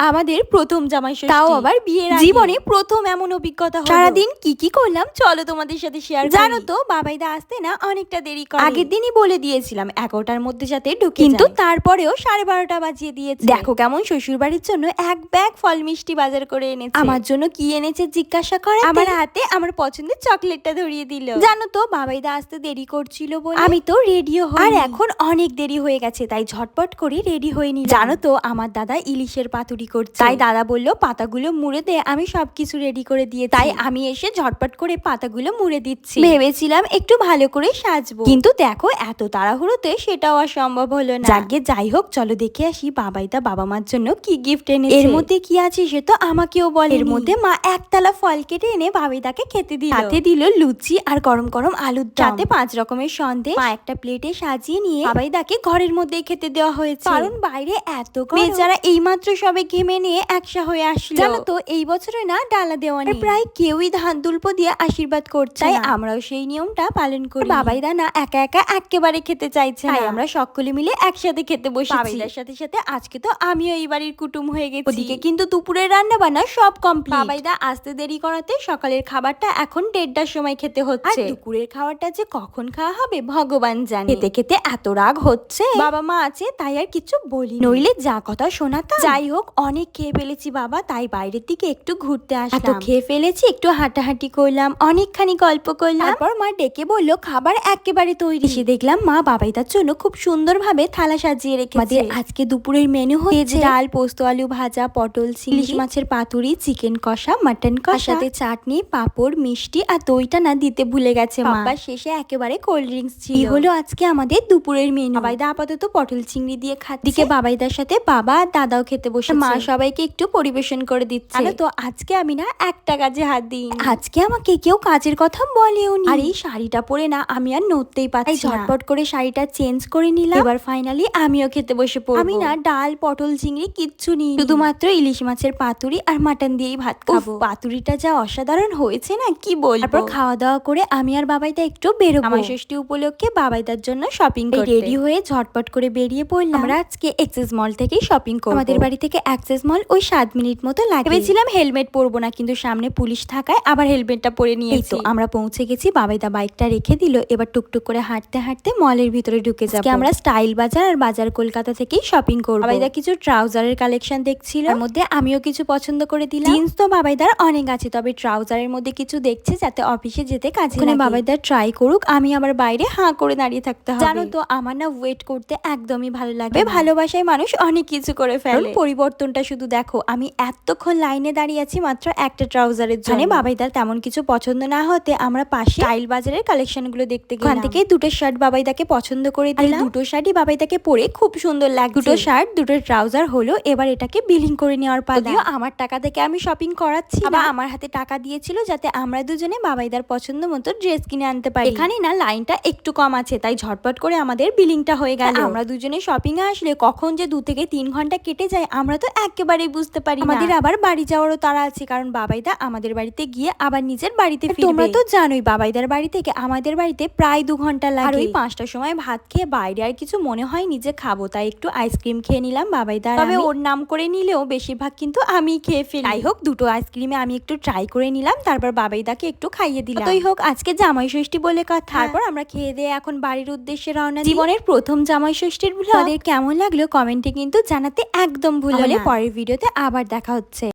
আমাদের প্রথম জামাই ষষ্ঠী, তাও আবার বিয়ের আগে। জীবনে প্রথম এমন অভিজ্ঞতা হলো। সারাদিন কি করলাম চলো তোমাদের সাথে শেয়ার করি। জানো তো বাবাইদা আসতে না অনেকটা দেরি করে। আগের দিনই বলে দিয়েছিলাম 11টার মধ্যে যাতে ঢুকে কিন্তু যায়। তারপরেও 12:30 বাজিয়ে দিয়েছে। দেখো কেমন শ্বশুর বাড়ির জন্য এক ব্যাগ ফল মিষ্টি বাজার করে এনেছে। আমার জন্য কি এনেছে জিজ্ঞাসা করে আমার হাতে আমার পছন্দের চকলেটটা ধরিয়ে দিল। জানো তো বাবাইদা আসতে দেরি করছিল বলে আমি তো রেডিও হই। আর এখন অনেক দেরি হয়ে গেছে তাই ঝটপট করে রেডি হয়ে নিলাম। জানো তো আমার দাদা ইলিশের পাতুরি করছে, তাই দাদা বলল পাতাগুলো মুড়ে দে, আমি সবকিছু রেডি করে দিয়ে, তাই আমি এসে ঝটপট করে পাতাগুলো মুড়ে দিচ্ছি। ভেবেছিলাম একটু ভালো করে সাজবো, কিন্তু দেখো এত তাড়াহুড়োতে সেটাও আর সম্ভব হলো না। যাকে যাই হোক চলো দেখে আসি বাবাইদা বাবা মার জন্য কি গিফট এনেছে। এর মধ্যে কি আছে সে তো আমাকেও বলে। এর মধ্যে মা একতলা ফল কেটে এনে বাবাইদাকে খেতে দিল, সাথে দিল লুচি আর গরম গরম আলুর দম, সাথে 5 রকমের সন্দেশ। মা একটা প্লেটে সাজিয়ে নিয়ে বাবাইদাকে ঘরের মধ্যেই খেতে দেওয়া হয়েছে, কারণ বাইরে এত গরম। বেচারা এইমাত্র সবে ঘেমে নিয়ে একসা হয়ে আসলো। জানো তো এই বছরে না ডালা দেওয়া নেই, প্রায় কেউই ধান দুল্প দিয়ে আশীর্বাদ করছে, তাই আমরাও সেই নিয়মটা পালন করি। বাবাইদা না একা একা একেবারে খেতে চাইছে না, তাই আমরা সকলে মিলে একসাথে খেতে বসেছি। বাবাইদার সাথে সাথে আজকে তো আমিও এই বাড়ির কুটুম হয়ে গেছি। ওদিকে কিন্তু দুপুরের রান্না বান্না সব কমপ্লিট। বাবাইদা আসতে দেরি করাতে সকালের খাবারটা এখন 1:30টার সময় খেতে হচ্ছে, আর দুপুরের খাবারটা যে কখন খাওয়া হবে ভগবান জানে। খেতে খেতে এত রাগ হচ্ছে, বাবা মা আছে তাই আর কিছু বলি, নইলে যা কথা শোনাতাম। যাই হোক অনেক খেয়ে ফেলেছি বাবা, তাই বাইরের দিকে একটু ঘুরতে আসলাম। এত খেয়ে ফেলেছি একটু হাঁটাহাঁটি করলাম, অনেকখানি গল্প করলাম, তারপর মা ডেকে বললো খাবার একেবারে তৈরি। এসে দেখলাম মা বাবাইদার জন্য খুব সুন্দরভাবে থালা সাজিয়ে রেখেছে। আমাদের আজকে দুপুরের মেনু হয়েছে ডাল, পোস্ত আলু ভাজা, পটল ইলিশ মাছের পাতুরি, চিকেন কষা, মাটন কষা, সাথে চাটনি, পাঁপড়, মিষ্টি আর দইটা না দিতে ভুলে গেছে মা। শেষে একেবারে কোল্ড ড্রিঙ্কস ছিল। এই হলো আজকে আমাদের দুপুরের মেনু। বাবাইদা আপাতত পটল চিংড়ি দিয়ে খাচ্ছে, দিকে বাবাইদার সাথে বাবা আর দাদাও খেতে বসে, মা সবাইকে একটু পরিবেশন করে দিচ্ছে। তো আজকে আমি না একটা কাজে হাত দিই, আজকে আমাকে কেউ কাজের কথা বলেও নি। আর এই শাড়িটা পরে না আমি আর নড়তেই পারছি না, ঝটপট করে শাড়িটা চেঞ্জ করে নিলাম। এবার ফাইনালি আমিও খেতে বসে পড়বো। আমি না ডাল, পটল চিংড়ি কিচ্ছু নিই, শুধুমাত্র ইলিশ মাছের পাতুরি আর মাটন দিয়েই ভাত খাবো। পাতুরিটা যা অসাধারণ হয়েছে না কি বলবো। তারপর খাওয়া দাওয়া করে আমি আর বাবাইদা একটু বেরোবো জামাই ষষ্ঠী উপলক্ষে বাবাইদার জন্য শপিং করতে। রেডি হয়ে ঝটপট করে বেরিয়ে পড়লাম। আমরা আজকে এক্সেস মল থেকেই শপিং করব। আমাদের বাড়ি থেকে এক্সেস মল ওই 7 মিনিট মতো লাগে। ভেবেছিলাম হেলমেট পরবো না, কিন্তু সামনে পুলিশ থাকায় আবার হেলমেটটা পরে নিয়েছি। তো আমরা পৌঁছে গেছি, বাবাইদা বাইকটা রেখে দিল। এবার টুকটুক করে হাঁটতে হাঁটতে মলের ভিতরে ঢুকে যাবো। আমরা স্টাইল বাজার আর বাজার কলকাতা থেকেই শপিং করব। বাবাইদা কিছু ট্রাউজারের কালেকশন দেখছিল, তার মধ্যে আমিও কিছু পছন্দ করে দিলাম। জিন্স তো বাবাইদার অনেক আছে, তবে ট্রাউজারের মধ্যে কিছু দেখছে যাতে অফিসে যেতে কাজে লাগে। বাবাইদার ট্রাই করুক, আমি আবার বাইরে হাঁ করে দাঁড়িয়ে থাকতে হবে। জানো তো আমার না ওয়েট করতে একদমই ভালো লাগে। ভালোবাসায় মানুষ অনেক কিছু করে ফেলে, পরিবর্তনটা শুধু দেখো। আমি এতক্ষণ লাইনে দাঁড়িয়ে আছি মাত্র একটা ট্রাউজারের জন্য। বাবাইদার তেমন কিছু পছন্দ না হতে আমরা পাশে স্টাইল বাজারের কালেকশন গুলো দেখতে গেলাম। ওখান থেকে দুটো শার্ট বাবাইদাকে পছন্দ করে দিলাম। দুটো শার্টই বাবাইদাকে পরে খুব সুন্দর লাগে। দুটো শার্ট দুটো ট্রাউজার হলো, এবার এটাকে বিলিং করে নেওয়ার পালা। আমার টাকা থেকে আমি শপিং করাচ্ছি, আবার আমার হাতে টাকা দিয়েছিল যাতে আমরা দুজনে বাবাইদার পছন্দ মতো ড্রেস কিনে আনতে পারি। এখানে না লাইনটা একটু কম আছে, তাই ঝটপট করে আমাদের বিলিংটা হয়ে গেল। আমরা দুজনে শপিং এ আসলে কখন যে 2 থেকে 3 ঘন্টা কেটে যায় আমরা তো একেবারেই বুঝতে পারি না। আমাদের আবার বাড়ি যাওয়ারও তাড়া আছে, কারণ বাবাইদা আমাদের বাড়িতে গিয়ে আবার নিজের বাড়িতে ফিরবে। তোমরা তো জানোই বাবাইদার বাড়ি থেকে আমাদের বাড়িতে প্রায় 2 ঘন্টা লাগে। আর ওই 5টার সময় ভাত খেয়ে বাইরে আর কিছু মনে হয় নিজে খাবো, তাই একটু আইসক্রিম খেয়ে নিলাম বাবাইদা। তবে ওর নাম করে নিলেও বেশিরভাগ কিন্তু আমি খেয়ে ফেলি। যাই হোক দুটো আইসক্রিমে আমি একটু ট্রাই করে নিলাম, তারপর বাবাইদাকে একটু খাইয়ে দিলাম। তাই হোক আজকে জামাই ষষ্ঠী বলে কথা। তারপর আমরা খেয়ে দিয়ে এখন বাড়ির উদ্দেশ্যে রওনা। জীবনের প্রথম জামাই ষষ্ঠীর ব্লগ কেমন লাগলো কমেন্টে কিন্তু জানাতে একদম ভুলো না। পরের ভিডিওতে আবার দেখা হচ্ছে।